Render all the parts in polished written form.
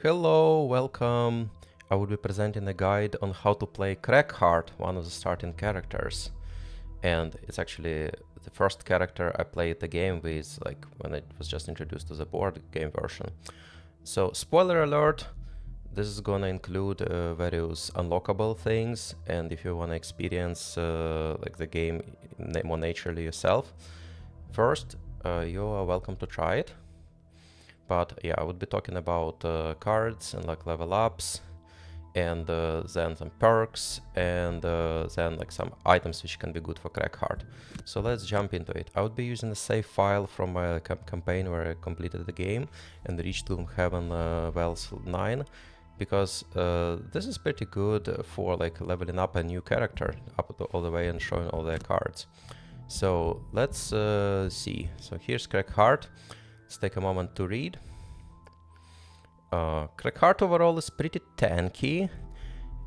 Hello, welcome. I will be presenting a guide on how to play Cragheart, one of the starting characters. And it's actually the first character I played the game with, like when it was just introduced to the board game version. So, spoiler alert, this is gonna include various unlockable things, and if you wanna experience like the game more naturally yourself, first you are welcome to try it. But yeah, I would be talking about cards and like level ups, and then some perks, and then like some items which can be good for Cragheart. So let's jump into it. I would be using a save file from my campaign where I completed the game and reached Gloomhaven Wells 9, because this is pretty good for like leveling up a new character up to all the way and showing all their cards. So let's see. So here's Cragheart. Let's take a moment to read. Cragheart overall is pretty tanky,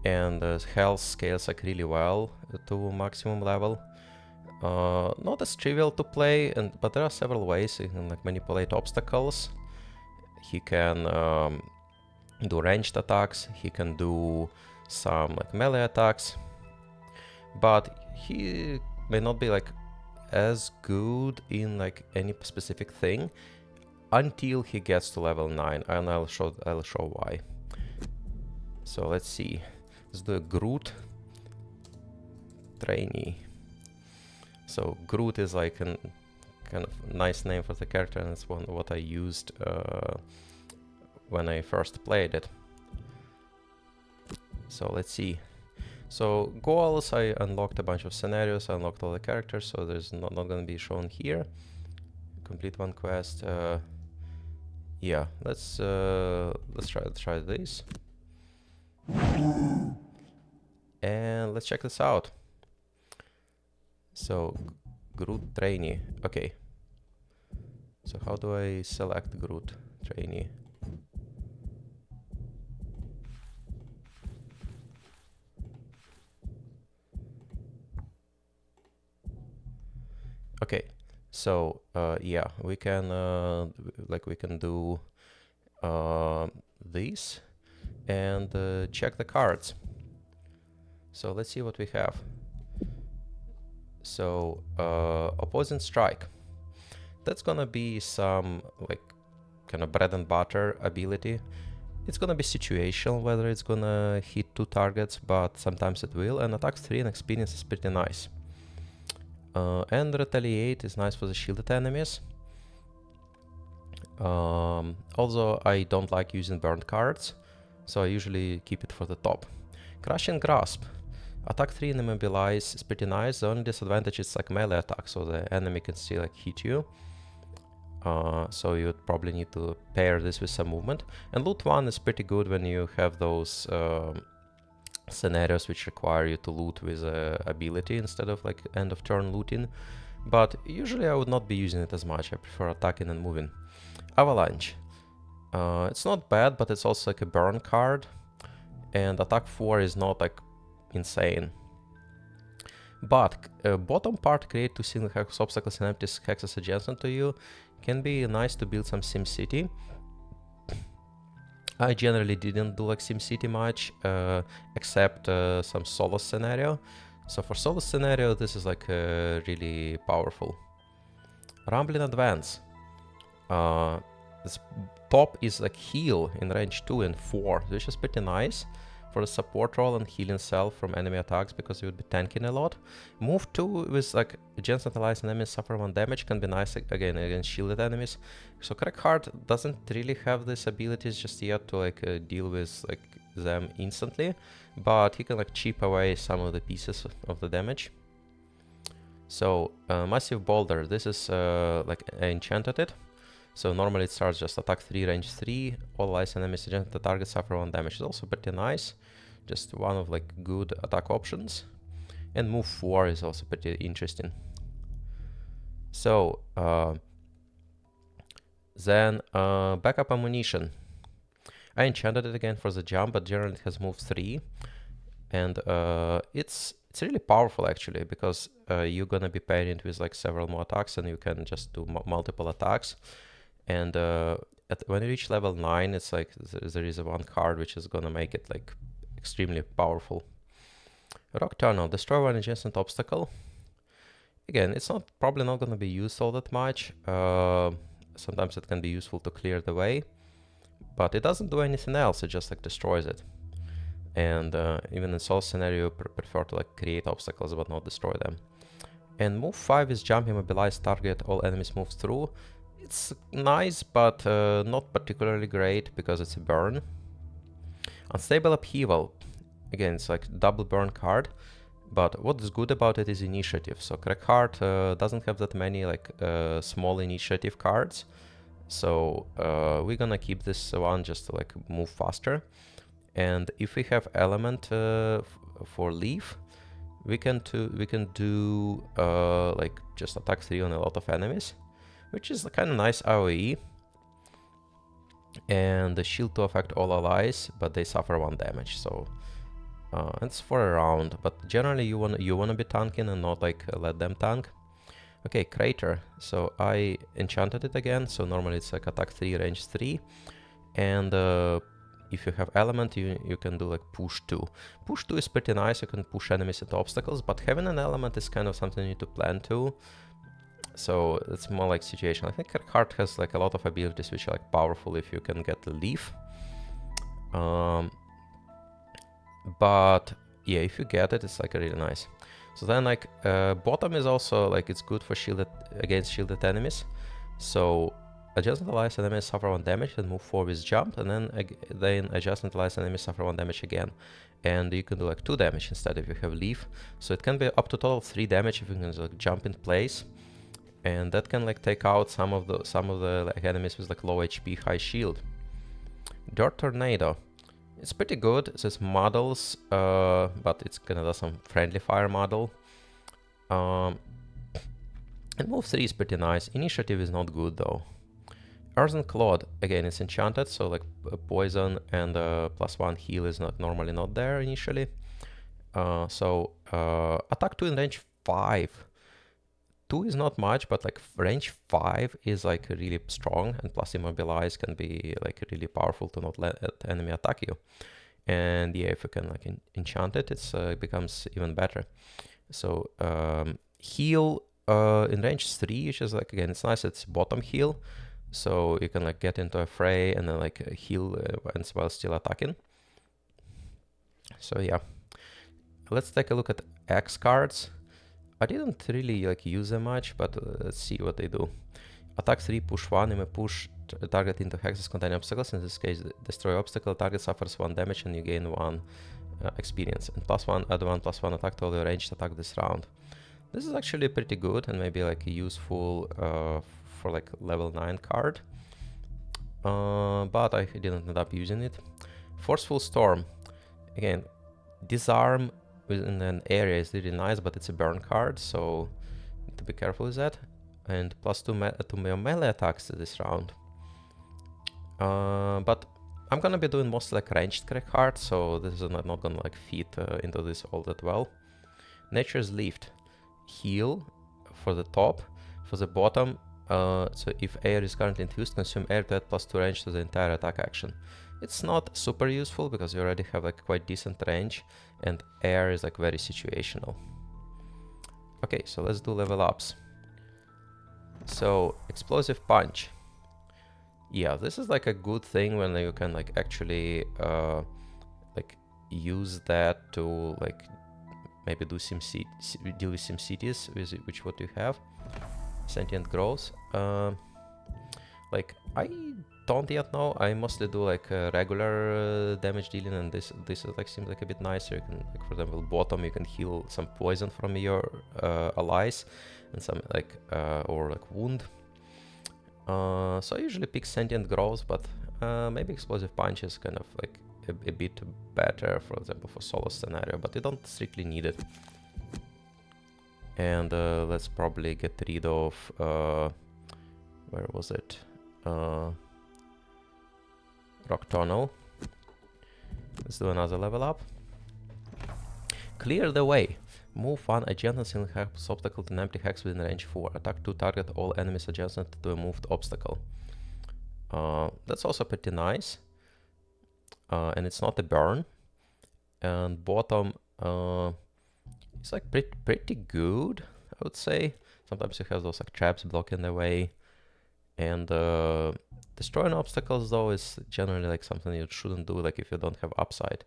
and health scales like really well to maximum level. Not as trivial to play, but there are several ways he can like manipulate obstacles. He can do ranged attacks. He can do some like melee attacks, but he may not be like as good in like any specific thing until he gets to level 9, and I'll show why. So let's see. Let's do a Groot trainee. So Groot is like a kind of nice name for the character, and it's what I used when I first played it. So let's see. So goals, I unlocked a bunch of scenarios, I unlocked all the characters, so there's not gonna be shown here. Complete one quest. Yeah, let's try this. And let's check this out. So, Groot trainee. Okay. So how do I select Groot trainee? Okay. So yeah, we can do this and check the cards. So let's see what we have. So opposing strike. That's gonna be some like kind of bread and butter ability. It's gonna be situational whether it's gonna hit 2 targets, but sometimes it will. And attack 3 and experience is pretty nice. And retaliate is nice for the shielded enemies. Also, I don't like using burned cards, so I usually keep it for the top. Crushing Grasp. Attack 3 and immobilize is pretty nice. The only disadvantage is like melee attack, so the enemy can still like hit you. So you'd probably need to pair this with some movement. And loot 1 is pretty good when you have those scenarios which require you to loot with ability instead of like end of turn looting. But usually I would not be using it as much. I prefer attacking and moving. Avalanche. It's not bad, but it's also like a burn card. And attack 4 is not like insane. But bottom part, create 2 single hex obstacles and empty hexes adjacent to you. Can be nice to build some SimCity. I generally didn't do like SimCity much, except some solo scenario. So for solo scenario, this is like really powerful. Rumbling Advance. This top is like heal in range 2 and 4, which is pretty nice for the support role and healing self from enemy attacks, because you would be tanking a lot. Move 2 with like against allies and enemies suffer 1 damage can be nice again against shielded enemies. So Cragheart doesn't really have these abilities just yet to like deal with like them instantly, but he can like chip away some of the pieces of the damage. So Massive Boulder, this is like I enchanted it. So normally it starts just attack 3, range 3, all allies and enemies adjacent to the target suffer 1 damage. It's also pretty nice, just one of like good attack options. And move 4 is also pretty interesting. So then backup ammunition. I enchanted it again for the jump, but generally it has move 3. And it's really powerful actually, because you're gonna be pairing it with like several more attacks, and you can just do multiple attacks. And when you reach level 9, it's like there is one card which is gonna make it like extremely powerful. Rock Tunnel, destroy one adjacent obstacle. Again, it's probably not gonna be used all that much. Sometimes it can be useful to clear the way, but it doesn't do anything else. It just like destroys it. And even in solo scenario, prefer to like create obstacles but not destroy them. And move 5 is jump, immobilize target, all enemies move through. It's nice, but not particularly great because it's a burn. Unstable upheaval. Again, it's like double burn card, but what is good about it is initiative. So Cragheart doesn't have that many like small initiative cards. So we're gonna keep this one just to like move faster. And if we have element for leaf, we can do like just attack 3 on a lot of enemies, which is a kind of nice AoE. And the shield to affect all allies, but they suffer 1 damage. So it's for a round, but generally you wanna be tanking and not like let them tank. Okay, Crater. So I enchanted it again. So normally it's like attack 3, range 3, and if you have element, you can do like push 2. Push 2 is pretty nice. You can push enemies into obstacles, but having an element is kind of something you need to plan too. So it's more like situation. I think Cragheart has like a lot of abilities which are like powerful if you can get the leaf. But yeah, if you get it, it's like really nice. So then like bottom is also like it's good for against shielded enemies. So adjacent allies enemies suffer 1 damage and move 4 with jump, and then adjacent allies enemies suffer 1 damage again. And you can do like 2 damage instead if you have leaf. So it can be up to total 3 damage if you can like jump in place. And that can like take out some of the like enemies with like low HP, high shield. Dirt Tornado. It's pretty good. It says models, but it's gonna do some friendly fire model. And move 3 is pretty nice. Initiative is not good though. Earthen Clod, again, it's enchanted, so like poison and +1 heal is normally not there initially. Attack 2 in range 5. 2 is not much, but like range 5 is like really strong, and plus immobilize can be like really powerful to not let enemy attack you. And yeah, if you can like enchant it, it becomes even better. So heal in range 3, which is like, again, it's nice, it's bottom heal. So you can like get into a fray and then like heal while still attacking. So yeah, let's take a look at X cards. I didn't really like use them much, but let's see what they do. Attack 3, push 1, you may push target into hexes containing obstacles. In this case, destroy obstacle, target suffers 1 damage and you gain 1 experience. And +1, add 1+1 attack to all your ranged attack this round. This is actually pretty good and maybe like useful for like level 9 card. But I didn't end up using it. Forceful Storm. Again, disarm within an area is really nice, but it's a burn card, so need to be careful with that. And +2 to melee attacks this round. But I'm gonna be doing mostly like ranged Cragheart, so this is not gonna like fit into this all that well. Nature's Lift. Heal for the top. For the bottom, so if air is currently infused, consume air to add +2 range to the entire attack action. It's not super useful because you already have like quite decent range, and air is like very situational. Okay, so let's do level ups. So Explosive Punch. Yeah, this is like a good thing when you can like actually like use that to like maybe do deal with some cities with which what you have. Sentient Growth. Like I don't yet know. I mostly do like regular damage dealing, and this is like seems like a bit nicer. You can, like, for example, bottom you can heal some poison from your allies, and some like or like wound. So I usually pick Sentient Growth, but maybe Explosive Punch is kind of like a bit better, for example, for solo scenario, but you don't strictly need it. And let's probably get rid of where was it? Rock Tunnel. Let's do another level up. Clear the Way. Move 1 adjacent single hex obstacle to an empty hex within range 4. Attack 2, target all enemies adjacent to a moved obstacle. That's also pretty nice. And it's not a burn. And bottom, it's like pretty good, I would say. Sometimes you have those like traps blocking the way. And destroying obstacles though is generally like something you shouldn't do, like if you don't have upside.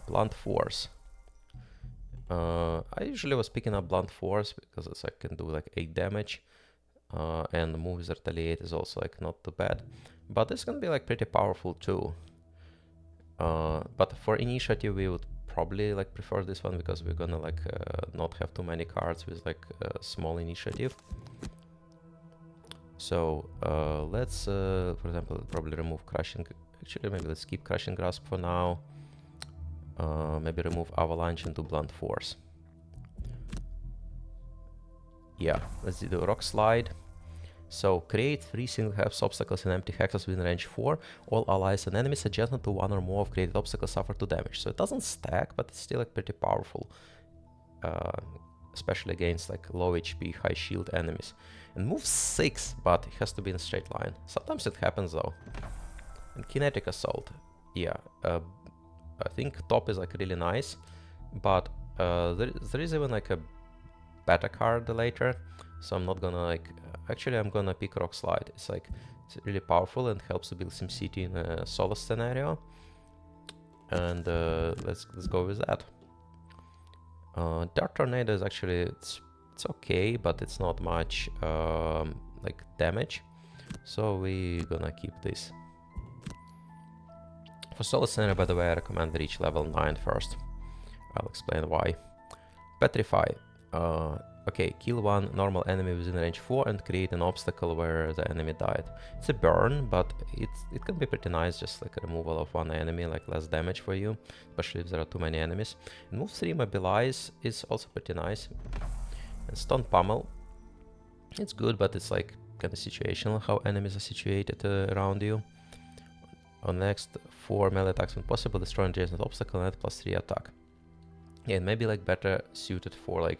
Blunt force. I usually was picking up blunt force because it's like can do like 8 damage. And the moves retaliate is also like not too bad. But this can be like pretty powerful too. But for initiative we would probably like prefer this one because we're gonna like not have too many cards with like small initiative. So let's for example probably remove crushing. Actually maybe let's keep crushing grasp for now. Maybe remove avalanche and do blunt force. Yeah, let's do the rock slide. So create 3 single hex obstacles and empty hexes within range 4. All allies and enemies adjacent to one or more of created obstacles suffer 2 damage. So it doesn't stack, but it's still like pretty powerful. Especially against like low HP, high shield enemies. And move 6, but it has to be in a straight line. Sometimes it happens though. And kinetic assault. Yeah, I think top is like really nice. But there is even like a beta card later. So I'm not gonna like... Actually, I'm gonna pick Rock Slide. It's like it's really powerful and helps to build SimCity in a solo scenario. And let's go with that. Dark Tornado is actually it's okay, but it's not much like damage. So we're gonna keep this. For solo scenario, by the way, I recommend reach level 9 first. I'll explain why. Petrify. Okay, kill one normal enemy within range 4 and create an obstacle where the enemy died. It's a burn, but it can be pretty nice, just like a removal of one enemy, like less damage for you, especially if there are too many enemies. And move 3 mobilize is also pretty nice. And stun pummel, it's good, but it's like kind of situational how enemies are situated around you. On next 4 melee attacks when possible, destroy an adjacent obstacle and add +3 attack. Yeah, it may be like better suited for like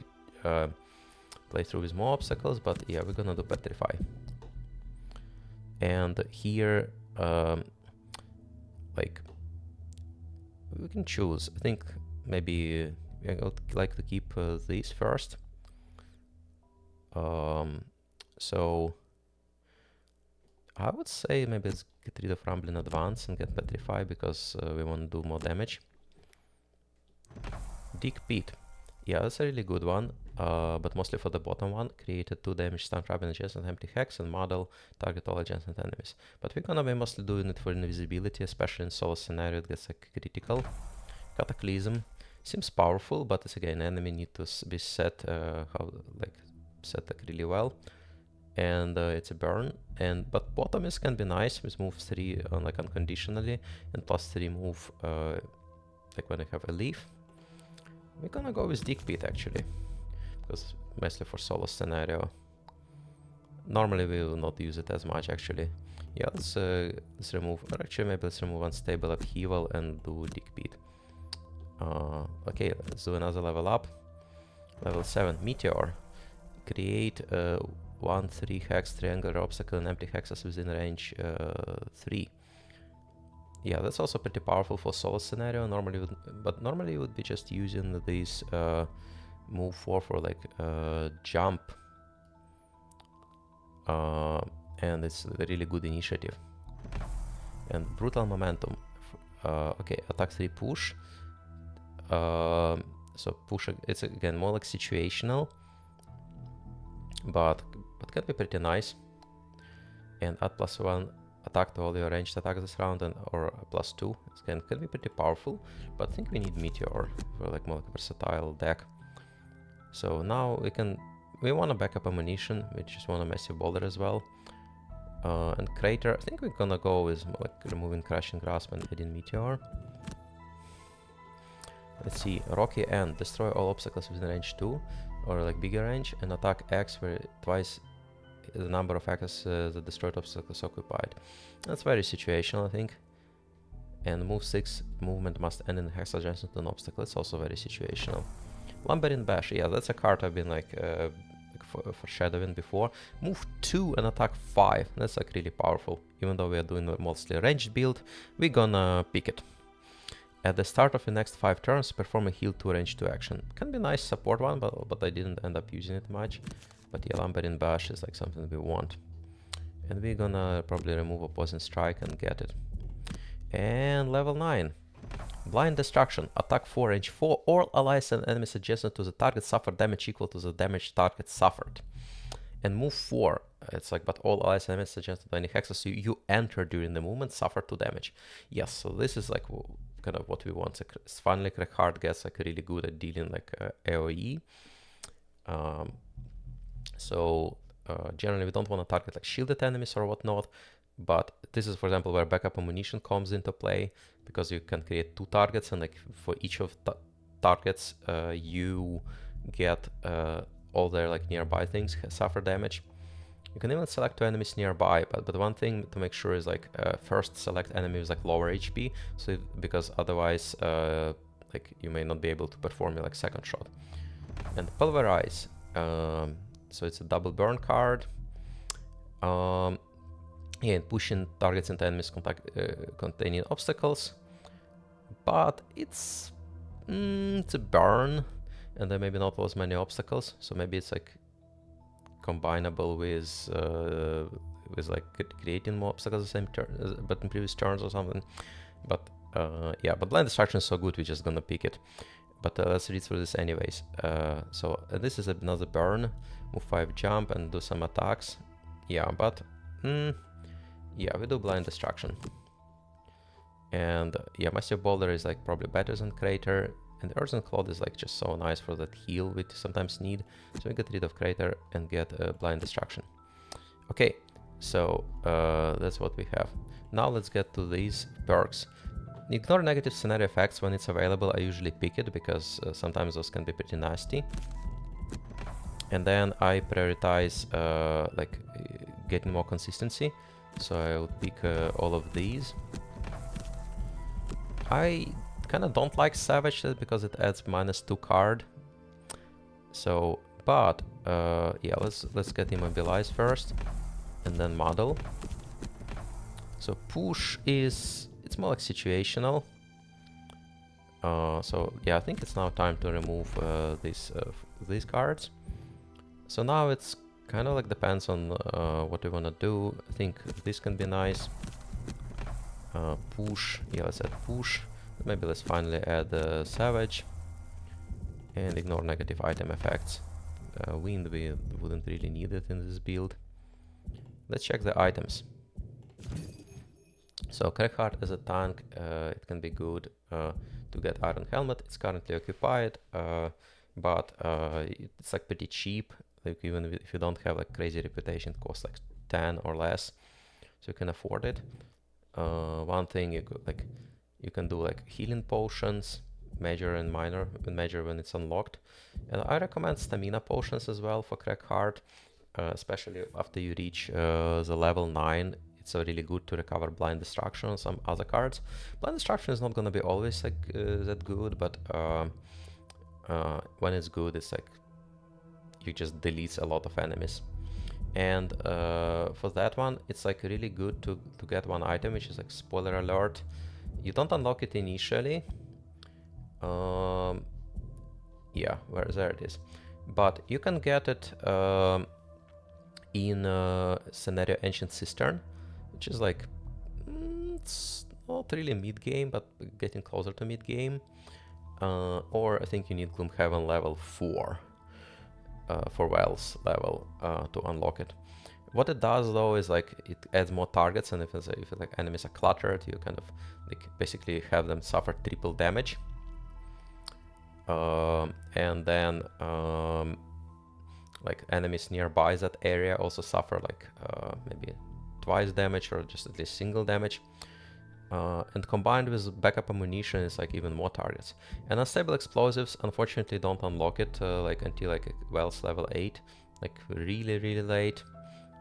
playthrough with more obstacles, but yeah, we're gonna do Petrify. And here, like, we can choose. I think maybe I would like to keep these first. So I would say maybe let's get rid of Rumble in advance and get Petrify because we want to do more damage. Dig Pit. Yeah, that's a really good one, but mostly for the bottom one. Created 2 damage stun trap in adjacent empty hex and model target all adjacent enemies. But we're gonna be mostly doing it for invisibility, especially in solo scenario it gets like critical. Cataclysm seems powerful, but it's again enemy need to be set set like really well. And it's a burn. But bottom is can be nice with move 3 like unconditionally and +3 move like when I have a leaf. We're gonna go with Dig Pit actually, because mostly for solo scenario. Normally we will not use it as much actually. Yeah, let's remove, or actually maybe let's remove Unstable Upheaval and do Dig Pit. Okay, let's do another level up. Level 7, Meteor. Create 1 3 hex triangular obstacle and empty hexes within range 3. Yeah, that's also pretty powerful for solo scenario. Normally you would be just using this move 4 for like jump, and it's a really good initiative. And brutal momentum. Okay, attack 3 push. So push, it's again more like situational, but can be pretty nice. And add +1 attack to all your ranged attacks this round, and or +2. It can be pretty powerful, but I think we need Meteor for like more like a versatile deck. So now we want a backup ammunition. We just want a massive boulder as well. And Crater, I think we're gonna go with like removing Crushing Grasp and adding Meteor. Let's see, Rocky End, destroy all obstacles within range 2 or like bigger range, and attack X where twice the number of axes the destroyed obstacles occupied. That's very situational, I think. And move 6, movement must end in hex adjacent to an obstacle. It's also very situational. Lumbering Bash, yeah, that's a card I've been like foreshadowing before. Move 2 and attack 5. That's like really powerful. Even though we are doing a mostly ranged build, we're gonna pick it. At the start of the next 5 turns, perform a heal 2 range 2 action. Can be nice support one, but I didn't end up using it much. But yeah, Lumbering Bash is like something we want. And we're gonna probably remove Opposing Strike and get it. And level 9. Blind Destruction. Attack 4, range 4. All allies and enemies adjacent to the target suffer damage equal to the damage target suffered. And move 4. It's like, but all allies and enemies adjacent to any hexes you enter during the movement suffer 2 damage. Yes, so this is like kind of what we want. So finally, Cragheart gets like really good at dealing like AoE. Generally we don't want to target like shielded enemies or whatnot, but this is, for example, where backup ammunition comes into play, because you can create 2 targets, and like for each of the targets you get all their like nearby things suffer damage. You can even select 2 enemies nearby, but one thing to make sure is like first select enemies like lower HP, so because otherwise like you may not be able to perform like second shot. And Pulverize, so it's a double burn card. Yeah, pushing targets into enemies containing obstacles, but it's a burn, and there maybe not as many obstacles, so maybe it's like combinable with like creating more obstacles the same turn, but in previous turns or something. But yeah, but Blind Destruction is so good, we're just gonna pick it. But let's read through this anyways. So this is another burn. Move 5, jump, and do some attacks. Yeah, but yeah, we do Blind Destruction. And yeah, Massive Boulder is like probably better than Crater. And Earth and Cloud is like just so nice for that heal we sometimes need. So we get rid of Crater and get Blind Destruction. Okay, so that's what we have. Now let's get to these perks. Ignore negative scenario effects when it's available. I usually pick it because sometimes those can be pretty nasty. And then I prioritize like getting more consistency. So I will pick all of these. I kind of don't like Savage because it adds -2 card. So, but yeah, let's get Immobilize first, and then Model. So Push is, it's more like situational. So yeah, I think it's now time to remove these cards. So now it's kind of like depends on what we want to do. I think this can be nice. Push, yeah, let's add Push. Maybe let's finally add Savage and ignore negative item effects. Wind, we wouldn't really need it in this build. Let's check the items. So Cragheart as a tank, it can be good to get Iron Helmet. It's currently occupied, but it's like pretty cheap. Like even if you don't have like crazy reputation, it costs like 10 or less, so you can afford it. One thing you could like, you can do like healing potions, major and minor, major when it's unlocked. And I recommend stamina potions as well for Cragheart, especially after you reach the level 9. It's really good to recover Blind Destruction on some other cards. Blind Destruction is not gonna be always like that good, but when it's good, it's like you just delete a lot of enemies. And for that one, it's like really good to get one item, which is like spoiler alert. You don't unlock it initially. Yeah, there it is. But you can get it in Scenario Ancient Cistern, which is like, it's not really mid-game, but getting closer to mid-game. Or I think you need Gloomhaven level 4 for Wells level to unlock it. What it does though is like it adds more targets, and if like enemies are cluttered, you kind of like basically have them suffer triple damage. And then like enemies nearby that area also suffer like maybe twice damage or just at least single damage. And combined with backup ammunition, it's like even more targets. And unstable explosives, unfortunately, don't unlock it like until like Wells level 8, like really late.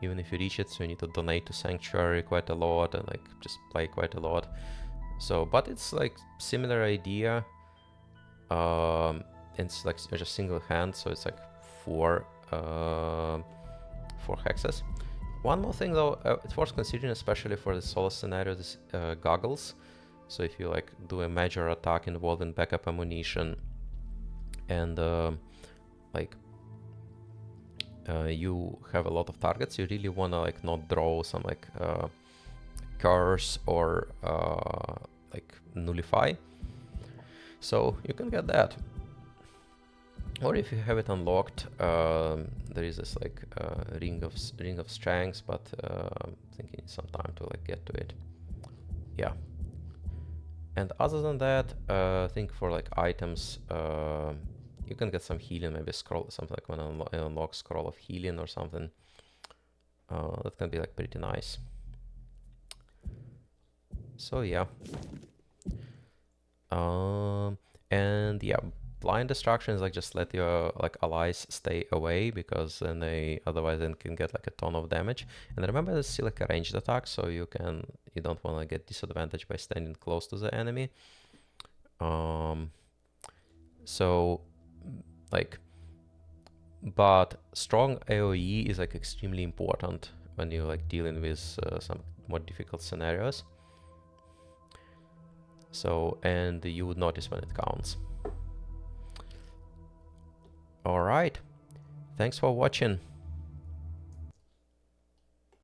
Even if you reach it, so you need to donate to Sanctuary quite a lot and like just play quite a lot. So, but it's like similar idea. It's like just single hand, so it's like 4 4 hexes. One more thing though, it's worth considering, especially for the solo scenario, this goggles. So if you like do a major attack involving backup ammunition and like you have a lot of targets, you really wanna like not draw some like curse or like nullify. So you can get that. Or if you have it unlocked, there is this like ring of strengths, but I'm thinking some time to like get to it. Yeah. And other than that, I think for like items, you can get some healing, maybe scroll, something like when I unlock scroll of healing or something. That can be like pretty nice. So yeah. And yeah, blind destruction is like just let your like allies stay away, because then they otherwise then can get like a ton of damage. And remember, it's still like a ranged attack, so you don't want to get disadvantaged by standing close to the enemy. So like, but strong AoE is like extremely important when you're like dealing with some more difficult scenarios. So, and you would notice when it counts. All right. Thanks for watching.